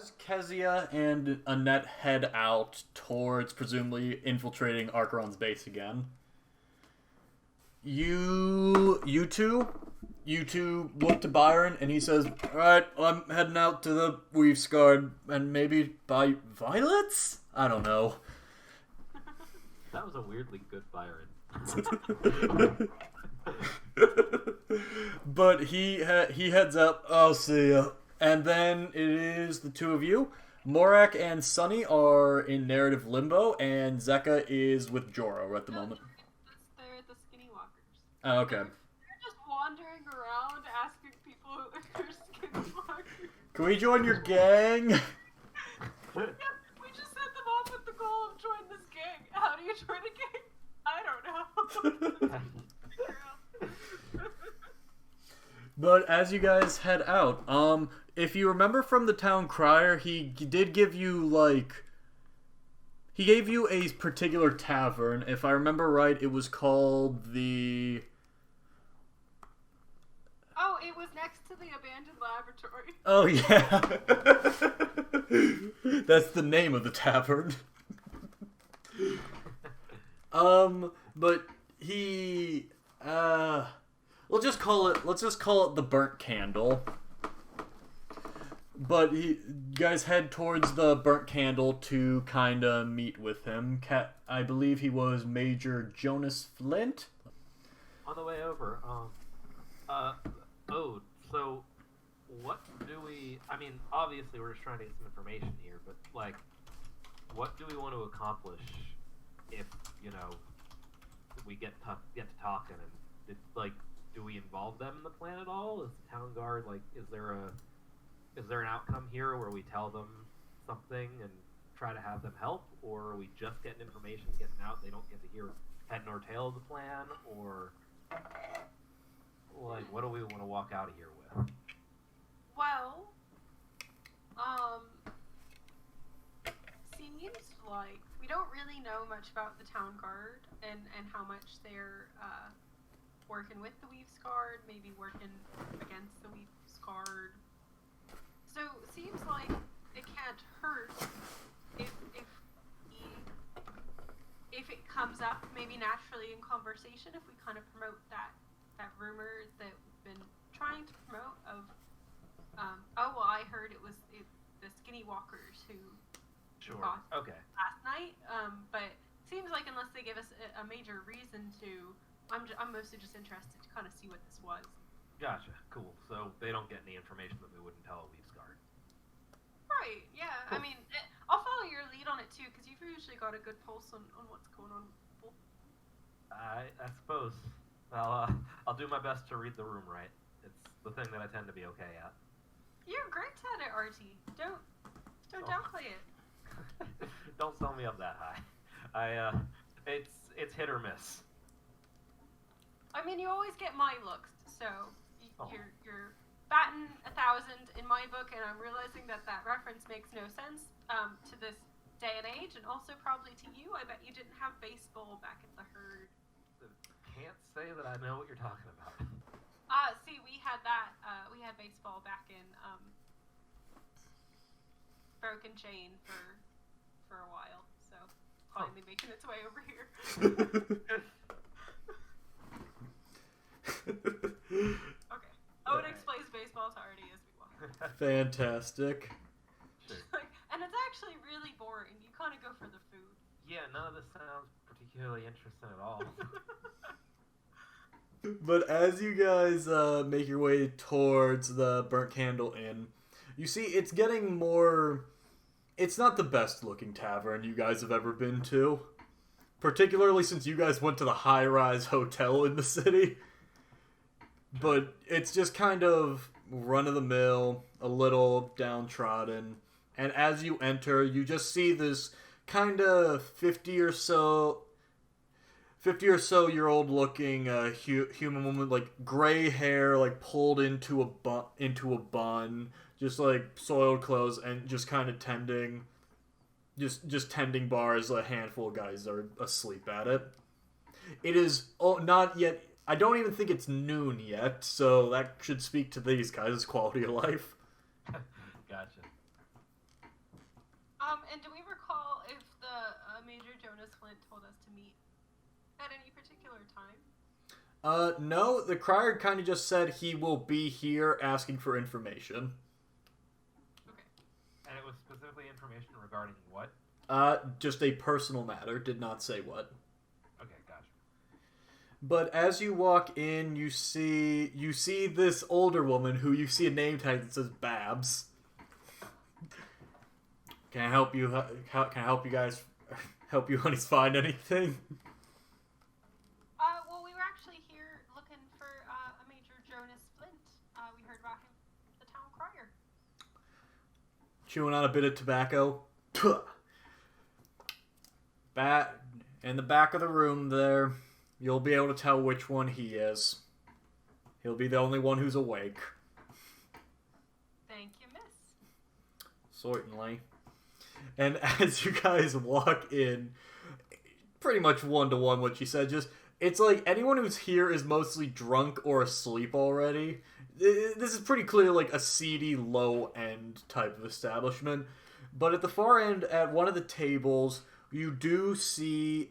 as Kezia and Annette head out towards presumably infiltrating Archeron's base again, you two look to Byron, and he says, "Alright, I'm heading out to the Weaves Guard, and maybe buy violets? I don't know." That was a weirdly good Byron. But he heads up. I'll see ya. And then it is the two of you. Morak and Sunny are in narrative limbo, and Zeka is with Joro at the moment. They're the skinny walkers. Oh, okay. They're just wandering around asking people if they're skinny walkers. Can we join your gang? Yeah, we just set them off with the goal of joining this gang. How do you join a gang? I don't know. But as you guys head out, if you remember from the town crier, he did give you, he gave you a particular tavern. If I remember right, it was called the... Oh, it was next to the abandoned laboratory. Oh, yeah. That's the name of the tavern. But he... let's just call it the Burnt Candle. But you guys head towards the Burnt Candle to kind of meet with him. I believe he was Major Jonas Flint. On the way over, so what do we... I mean, obviously we're just trying to get some information here, but, what do we want to accomplish if, we get to talking, and, do we involve them in the plan at all? Is the town guard, is there an outcome here where we tell them something and try to have them help, or are we just getting information, getting out, they don't get to hear head nor tail of the plan, or what do we want to walk out of here with? Well, seems like we don't really know much about the town guard and how much they're working with the Weaves Guard, maybe working against the Weaves Guard. So seems like it can't hurt if it comes up maybe naturally in conversation, if we kind of promote that rumor that we've been trying to promote of I heard it was the skinny walkers who fought last night, but seems like unless they give us a major reason to, I'm mostly just interested to kind of see what this was. Gotcha, cool. So they don't get any information that we wouldn't tell a Weaves Guard. Right, yeah. Cool. I mean, I'll follow your lead on it too, because you've usually got a good pulse on what's going on with people. I suppose. I'll do my best to read the room right. It's the thing that I tend to be okay at. You're great at it, Artie. Don't downplay it. Don't sell me up that high. It's hit or miss. I mean, you always get my looks, so you're batting 1,000 in my book, and I'm realizing that reference makes no sense to this day and age, and also probably to you. I bet you didn't have baseball back at the Herd. Can't say that I know what you're talking about. See, we had that. We had baseball back in Broken Chain for a while, so finally making its way over here. Okay. Ode explains baseball to Artie as we walk. Fantastic. Sure. And it's actually really boring. You kind of go for the food. Yeah, none of this sounds particularly interesting at all. But as you guys make your way towards the Burnt Candle Inn, you see it's getting more... It's not the best looking tavern you guys have ever been to. Particularly since you guys went to the high-rise hotel in the city. But it's just kind of run-of-the-mill, a little downtrodden. And as you enter, you just see this kind of 50 or so year old looking human woman, gray hair, pulled into a bun, just soiled clothes, and just kind of tending bars. A handful of guys are asleep at it. It is not yet. I don't even think it's noon yet, so that should speak to these guys' quality of life. Gotcha. And do we recall if the Major Jonas Flint told us to meet at any particular time? No, the crier kind of just said he will be here asking for information. Okay. And it was specifically information regarding what? Just a personal matter. Did not say what. Okay, gotcha. But as you walk in, you see this older woman who you see a name tag that says Babs. Can I help you? Can I help you guys? Help you honeys find anything? Well, we were actually here looking for a Major Jonas Flint. We heard about him, the town crier. Chewing on a bit of tobacco. In the back of the room there, you'll be able to tell which one he is. He'll be the only one who's awake. Thank you, miss. Certainly. And as you guys walk in, pretty much one-to-one what she said, just, it's like anyone who's here is mostly drunk or asleep already. This is pretty clear like a seedy, low-end type of establishment. But at the far end, at one of the tables, you do see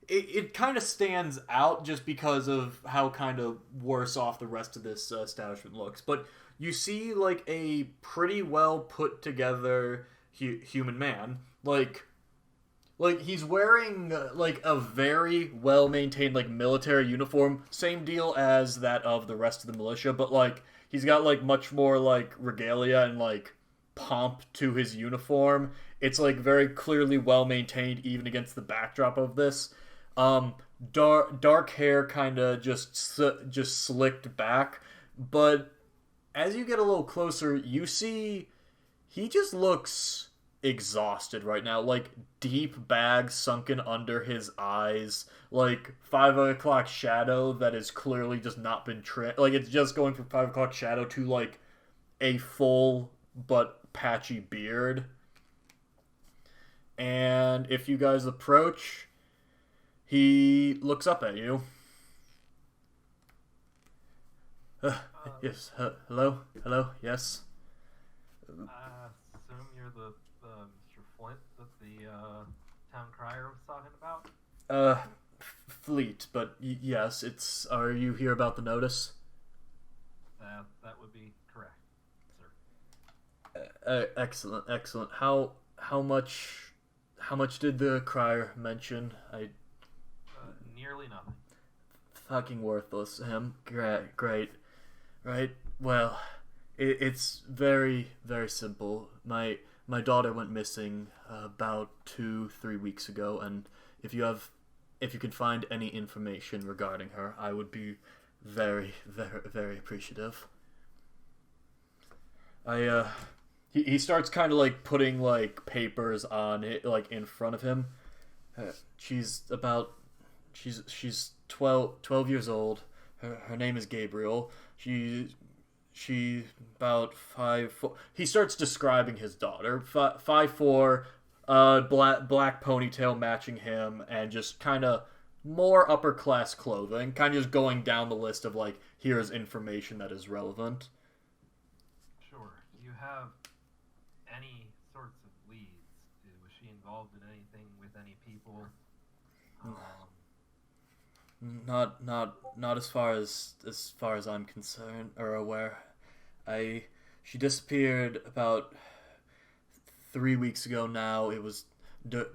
it kind of stands out just because of how kind of worse off the rest of this establishment looks. But you see like a pretty well put together human man. Like he's wearing like a very well maintained like military uniform, same deal as that of the rest of the militia, but like he's got like much more like regalia and like pomp to his uniform. It's like very clearly well maintained even against the backdrop of this. Dark hair kind of just slicked back, but as you get a little closer, you see he just looks exhausted right now. Like deep bags sunken under his eyes, like 5 o'clock shadow that has clearly just not been trimmed. Like it's just going from 5 o'clock shadow to like a full but patchy beard. And if you guys approach, he looks up at you. Yes. Hello. Yes. I assume you're the Mr. Flint that the town crier was talking about? Fleet, but yes, it's. Are you here about the notice? That would be correct, sir. Excellent. How much did the crier mention? Nearly nothing. Fucking worthless. Him. Great. Right. Well, it's very, very simple. My daughter went missing about 2-3 weeks ago, and if you can find any information regarding her, I would be very, very, very appreciative. He starts kind of like putting like papers on it like in front of him. She's 12 years old. Her name is Gabriel. She about 5'4". He starts describing his daughter. 5'4", black ponytail matching him, and just kind of more upper class clothing. Kind of just going down the list of like, here's information that is relevant. Sure. Do you have any sorts of leads? Was she involved in anything with any people? Not as far as I'm concerned or aware. She disappeared about 3 weeks ago now. It was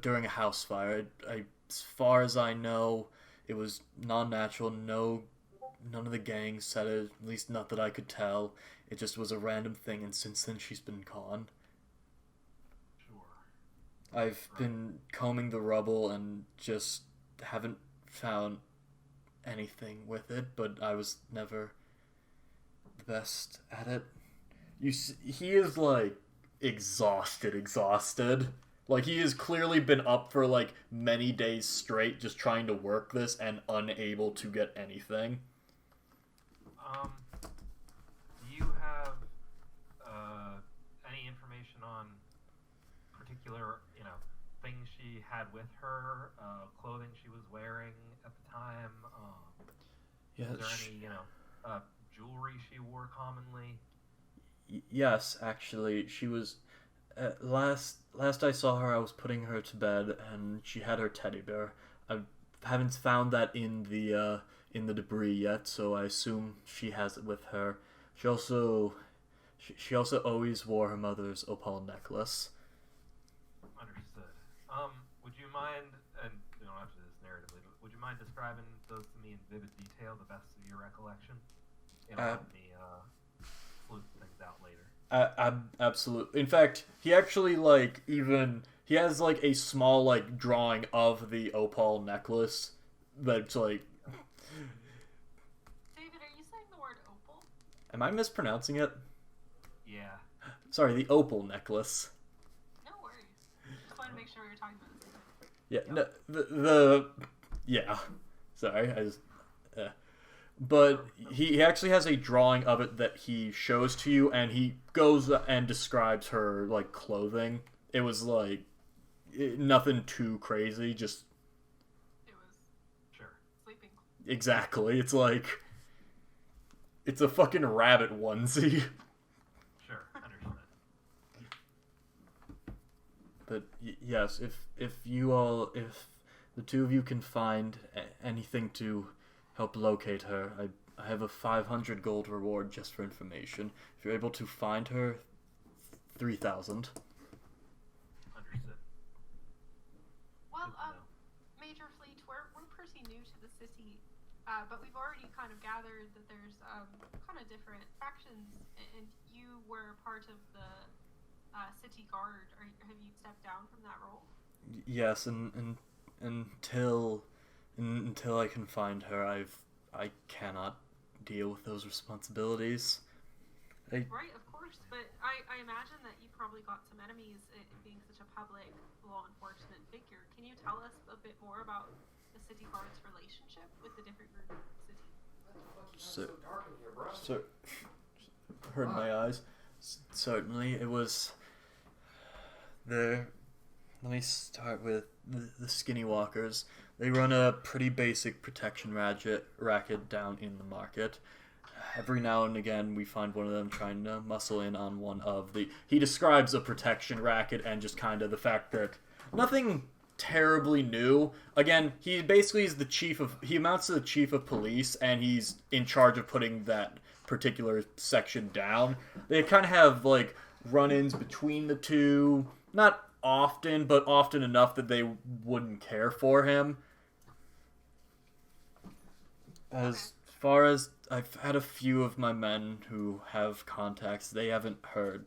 during a house fire. As far as I know, it was non-natural. None of the gang said it, at least not that I could tell. It just was a random thing, and since then she's been gone. Sure. I've been combing the rubble and just haven't found anything with it, but I was never the best at it. He is like exhausted. Like he has clearly been up for like many days straight just trying to work this and unable to get anything. Do you have any information on particular, things she had with her, clothing she was wearing at the time? Yeah, is there any, jewelry she wore commonly? Yes, actually, she was. Last I saw her, I was putting her to bed, and she had her teddy bear. I haven't found that in the debris yet, so I assume she has it with her. She also always wore her mother's opal necklace. Understood. Would you mind, and you don't have to do this narratively, but would you mind describing those to me in vivid detail, the best of your recollection? It'll help me sleuth things out later. Absolutely. In fact, he actually he has like a small like drawing of the opal necklace that's like. David, are you saying the word opal? Am I mispronouncing it? Yeah. Sorry, the opal necklace. No worries. Just wanted to make sure we were talking about the same thing. Yeah. No, the yeah. Sorry, I just. But he actually has a drawing of it that he shows to you, and he goes and describes her like clothing. It was like nothing too crazy, just It was Sure. sleeping. exactly. It's like it's a fucking rabbit onesie. Sure. Understood. But yes, if the two of you can find anything to help locate her, I have a 500 gold reward just for information. If you're able to find her, 3,000. Understood. Well, Good to know. Major Fleet, we're pretty new to the city, but we've already kind of gathered that there's kind of different factions, and you were part of the city guard. Have you stepped down from that role? Yes, and until I can find her, I cannot deal with those responsibilities. Right, of course, but I imagine that you probably got some enemies being such a public law enforcement figure. Can you tell us a bit more about the city guard's relationship with the different groups of the city? So hurt my eyes. Certainly, it was there. Let me start with the skinny walkers. They run a pretty basic protection racket down in the market. Every now and again, we find one of them trying to muscle in on one of the... He describes a protection racket and just kind of the fact that nothing terribly new. Again, he basically is the chief of... He amounts to the chief of police, and he's in charge of putting that particular section down. They kind of have, like, run-ins between the two. Not often, but often enough that they wouldn't care for him. As far as I've had a few of my men who have contacts, they haven't heard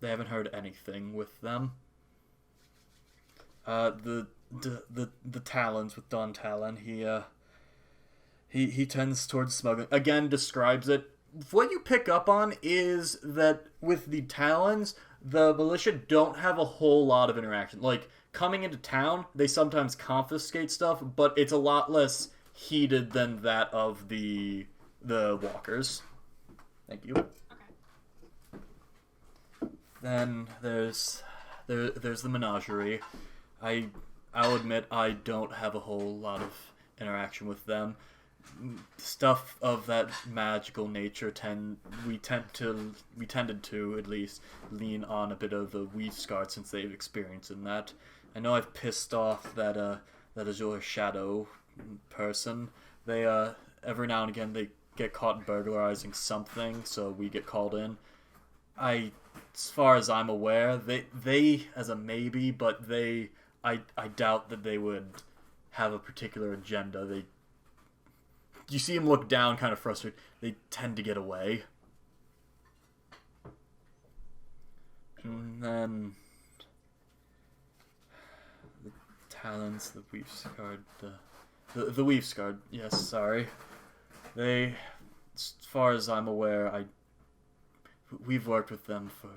anything with them. The Talons with Don Talon, he tends towards smuggling. Again, describes it. What you pick up on is that with the Talons, the militia don't have a whole lot of interaction. Like, coming into town, they sometimes confiscate stuff, but it's a lot less heated than that of the walkers. Thank you. Okay. Then there's the menagerie. I'll admit I don't have a whole lot of interaction with them. Stuff of that magical nature we tended to at least lean on a bit of the Weavesguard since they've experience in that. I know I've pissed off that Azure Shadow person. They every now and again they get caught burglarizing something, so we get called in. As far as I'm aware, they as a maybe, but I doubt that they would have a particular agenda. You see him look down, kind of frustrated. They tend to get away. And then the Talons, the Weavesguard, the Weavesguard. Yes, sorry. They, as far as I'm aware, we've worked with them for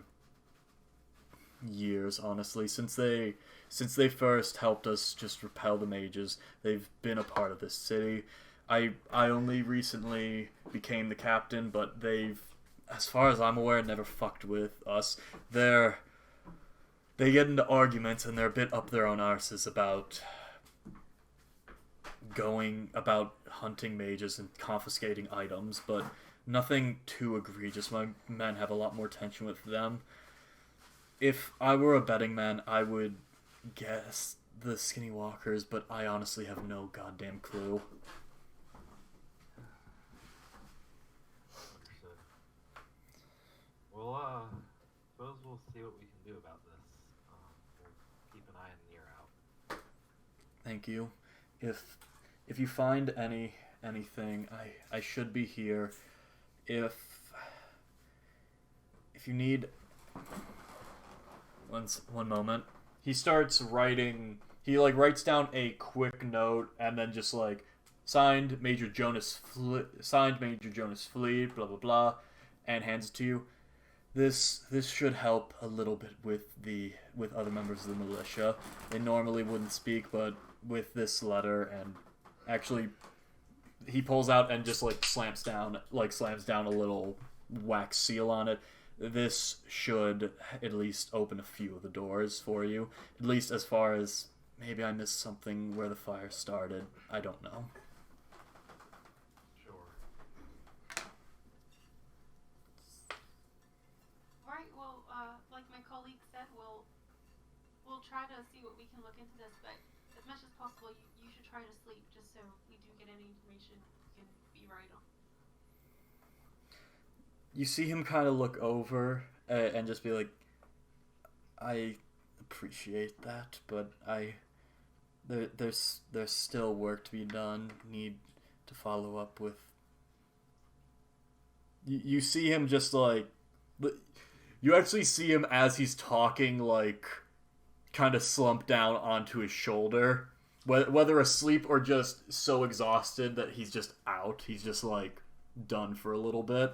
years, honestly. Since they first helped us just repel the mages, they've been a part of this city. I only recently became the captain, but they've, as far as I'm aware, never fucked with us. They get into arguments and they're a bit up their own arses about hunting mages and confiscating items, but nothing too egregious. My men have a lot more tension with them. If I were a betting man, I would guess the Skinny Walkers, but I honestly have no goddamn clue. Understood. Well, suppose we'll see what we can do about this. We'll keep an eye and an ear out. Thank you. If you find anything, I should be here. If you need one moment. He starts writing. He writes down a quick note and then just signed Major Jonas Fleet, blah blah blah, and hands it to you. This should help a little bit with other members of the militia. They normally wouldn't speak, but with this letter, and actually he pulls out and just slams down a little wax seal on it. This should at least open a few of the doors for you, at least as far as maybe I missed something where the fire started. I don't know. Sure. Right. Well, like my colleague said, we'll try to see what we can look into this, but as much as possible, you should try to sleep just so if we do get any information, we can be right on. You see him kind of look over and just be like, I appreciate that, but there's still work to be done. Need to follow up with. You see him just you actually see him as he's talking kind of slump down onto his shoulder, whether asleep or just so exhausted that he's just out. He's just done for a little bit.